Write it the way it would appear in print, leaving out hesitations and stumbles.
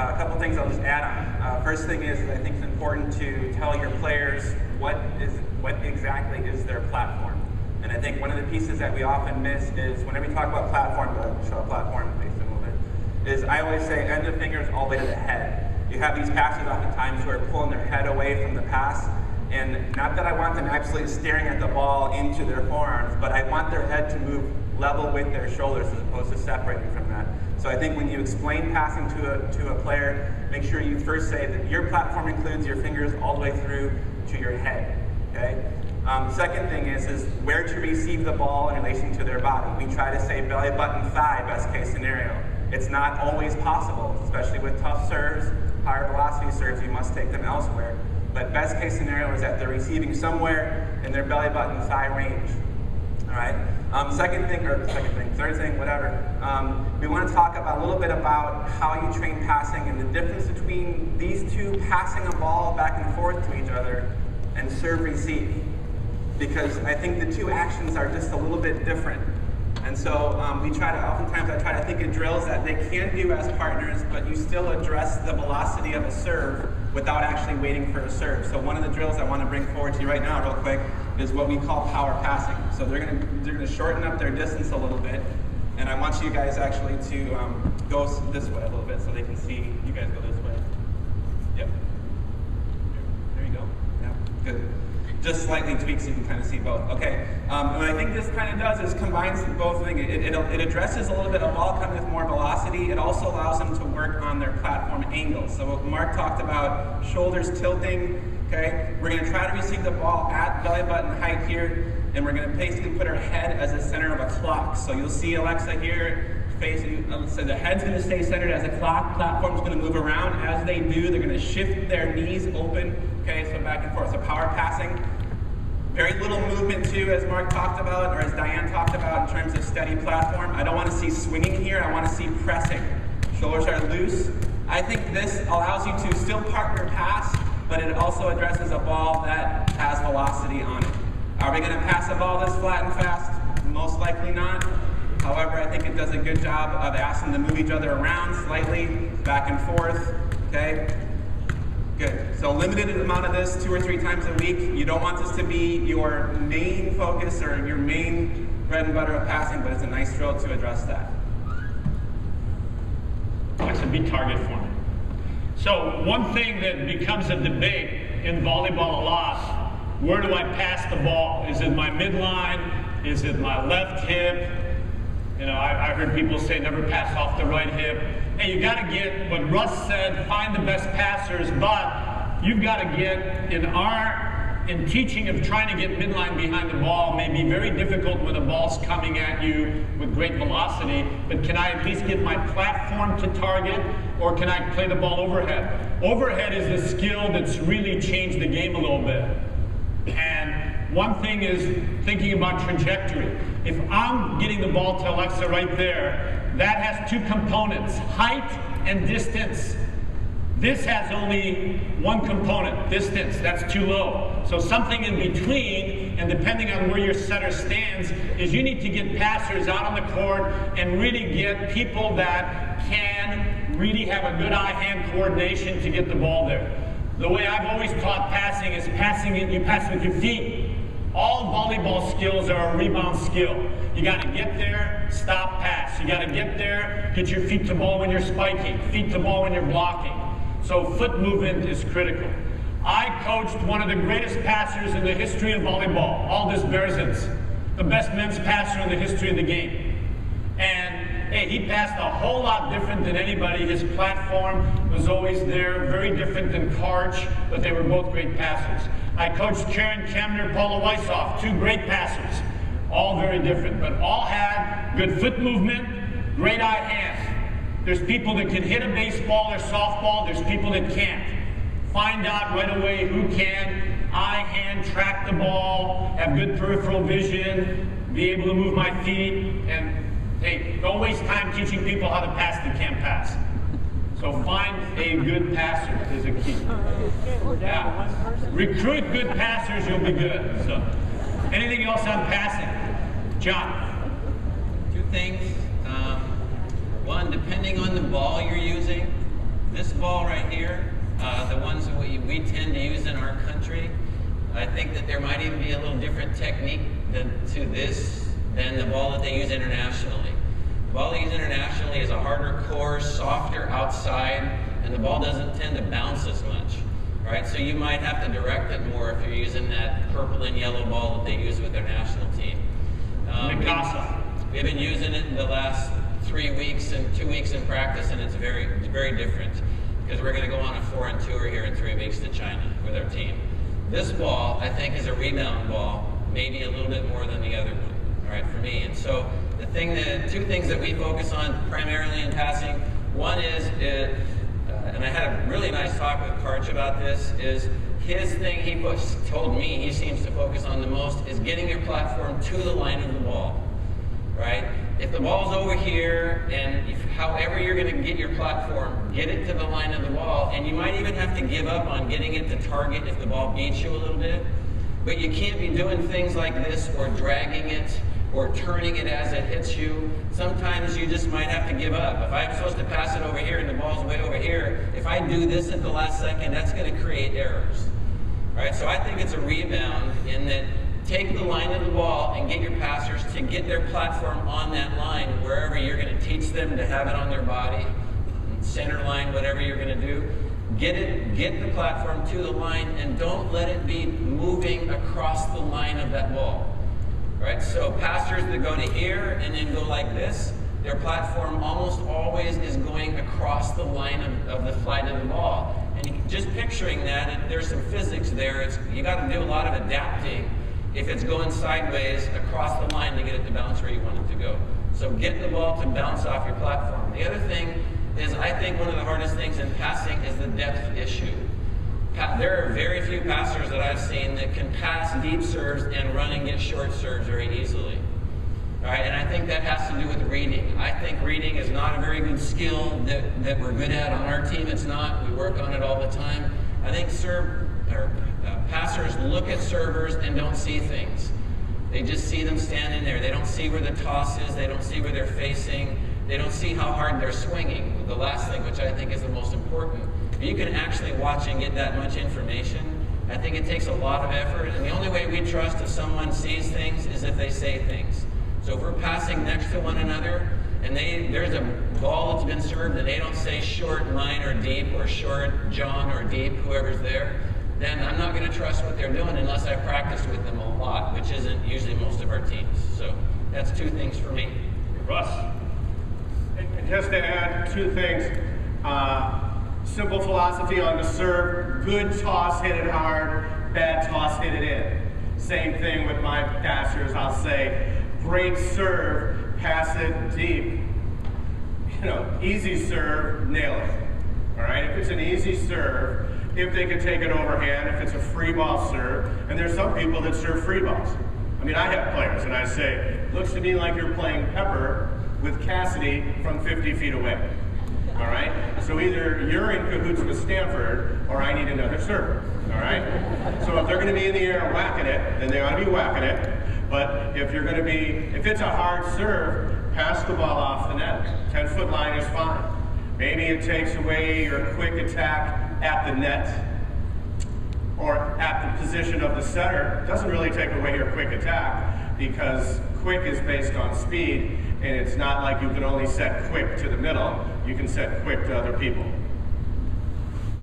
a couple things I'll just add on. First thing is I think it's important to tell your players what exactly is their platform. And I think one of the pieces that we often miss is whenever we talk about platform, show a platform based a little bit, is I always say end of fingers all the way to the head. You have these passers oftentimes who are pulling their head away from the pass, and not that I want them absolutely staring at the ball into their forearms, but I want their head to move level with their shoulders as opposed to separating from that. So I think when you explain passing to a player, make sure you first say that your platform includes your fingers all the way through to your head, okay? Second thing is where to receive the ball in relation to their body. We try to say belly button thigh, best case scenario. It's not always possible, especially with tough serves, higher velocity serves, you must take them elsewhere. But best case scenario is that they're receiving somewhere in their belly button thigh range, all right? Third thing, whatever. We want to talk about a little bit about how you train passing and the difference between these two passing a ball back and forth to each other and serve receive. Because I think the two actions are just a little bit different. And so oftentimes I try to think of drills that they can do as partners, but you still address the velocity of a serve without actually waiting for a serve. So one of the drills I want to bring forward to you right now real quick is what we call power passing. So they're gonna shorten up their distance a little bit, and I want you guys actually to go this way a little bit so they can see you guys go this way. Yep. There you go. Yeah, good. Just slightly tweaks so you can kind of see both. Okay, what I think this kind of does is combines both things. It addresses a little bit of ball coming with more velocity. It also allows them to work on their platform angles. So what Mark talked about, shoulders tilting, okay? We're gonna try to receive the ball at belly button height here, and we're gonna basically put our head as the center of a clock. So you'll see Alexa here, so the head's gonna stay centered as a clock, platform's gonna move around. As they do, they're gonna shift their knees open, okay, so back and forth. So power passing, very little movement too, as Mark talked about, or as Diane talked about in terms of steady platform. I don't wanna see swinging here, I wanna see pressing. Shoulders are loose. I think this allows you to still partner pass, but it also addresses a ball that has velocity on it. Are we gonna pass a ball this flat and fast? Most likely not. However, I think it does a good job of asking them to move each other around slightly, back and forth, okay? Good. So limited amount of this 2 or 3 times a week. You don't want this to be your main focus or your main bread and butter of passing, but it's a nice drill to address that. That's a big target for me. So one thing that becomes a debate in volleyball a lot, where do I pass the ball? Is it my midline? Is it my left hip? You know, I heard people say never pass off the right hip. Hey, you got to get what Russ said, find the best passers, but you've got to get, in teaching of trying to get midline behind the ball may be very difficult when the ball's coming at you with great velocity, but can I at least get my platform to target, or can I play the ball overhead? Overhead is a skill that's really changed the game a little bit. And one thing is thinking about trajectory. If I'm getting the ball to Alexa right there, that has 2 components, height and distance. This has only 1 component, distance, that's too low. So something in between, and depending on where your setter stands, is you need to get passers out on the court and really get people that can really have a good eye-hand coordination to get the ball there. The way I've always taught passing is you pass with your feet. All volleyball skills are a rebound skill. You got to get there, stop, pass. You got to get there, get your feet to ball when you're spiking, feet to ball when you're blocking. So foot movement is critical. I coached one of the greatest passers in the history of volleyball, Aldis Berzins, the best men's passer in the history of the game. And hey, he passed a whole lot different than anybody. His platform was always there, very different than Karch, but they were both great passers. I coached Karen Kemner, Paula Weishoff, 2 great passers, all very different, but all had good foot movement, great eye hand. There's people that can hit a baseball or softball, there's people that can't. Find out right away who can, eye, hand, track the ball, have good peripheral vision, be able to move my feet, and hey, don't waste time teaching people how to pass that can't pass. So find a good passer is a key. Yeah. Recruit good passers, you'll be good. So, anything else on passing? John? 2 things. One, depending on the ball you're using, This ball right here, the ones that we tend to use in our country, I think that there might even be a little different technique to this than the ball that they use internationally. The ball they use internationally is a harder core, softer outside, and the ball doesn't tend to bounce as much. Right? So you might have to direct it more if you're using that purple and yellow ball that they use with their national team. We've been using it in the last 3 weeks and 2 weeks in practice, and it's very different because we're going to go on a foreign tour here in 3 weeks to China with our team. This ball, I think, is a rebound ball, maybe a little bit more than the other one, all right, for me. And so two things that we focus on primarily in passing, one is, and I had a really nice talk with Karch about this, is his thing he told me he seems to focus on the most is getting your platform to the line of the ball, right? If the ball's over here, and however you're going to get your platform, get it to the line of the ball, and you might even have to give up on getting it to target if the ball beats you a little bit, but you can't be doing things like this or dragging it or turning it as it hits you. Sometimes you just might have to give up. If I'm supposed to pass it over here and the ball's way over here, if I do this at the last second, that's going to create errors. Right? So I think it's a rebound in that take the line of the ball and get your passers to get their platform on that line wherever you're going to teach them to have it on their body, center line, whatever you're going to do. Get the platform to the line and don't let it be moving across the line of that ball. Right? So passers that go to here and then go like this, their platform almost always is going across the line of the flight of the ball. And just picturing that, and there's some physics there. You got to do a lot of adapting if it's going sideways across the line to get it to bounce where you want it to go. So get the ball to bounce off your platform. The other thing is, I think one of the hardest things in passing is the depth issue. There are very few passers that I've seen that can pass deep serves and run and get short serves very easily. All right, and I think that has to do with reading. I think reading is not a very good skill that we're good at on our team. It's not. We work on it all the time. I think passers look at servers and don't see things. They just see them standing there. They don't see where the toss is. They don't see where they're facing. They don't see how hard they're swinging. The last thing, which I think is the most important. If you can actually watch and get that much information, I think it takes a lot of effort. And the only way we trust if someone sees things is if they say things. So if we're passing next to one another, and there's a ball that's been served and they don't say short line or deep or short John or deep, whoever's there, then I'm not going to trust what they're doing unless I practice with them a lot, which isn't usually most of our teams. So that's two things for me. Russ? And just to add two things, simple philosophy on the serve, good toss, hit it hard, bad toss, hit it in. Same thing with my passers. I'll say, great serve, pass it deep. Easy serve, nail it. All right, if it's an easy serve, if they can take it overhand, if it's a free ball serve, and there's some people that serve free balls. I mean, I have players, and I say, looks to me like you're playing Pepper with Cassidy from 50 feet away. All right? So either you're in cahoots with Stanford, or I need another server. All right? So if they're going to be in the air whacking it, then they ought to be whacking it. But if it's a hard serve, pass the ball off the net. 10-foot line is fine. Maybe it takes away your quick attack at the net or at the position of the setter. It doesn't really take away your quick attack because quick is based on speed, and it's not like you can only set quick to the middle. You can set quick to other people.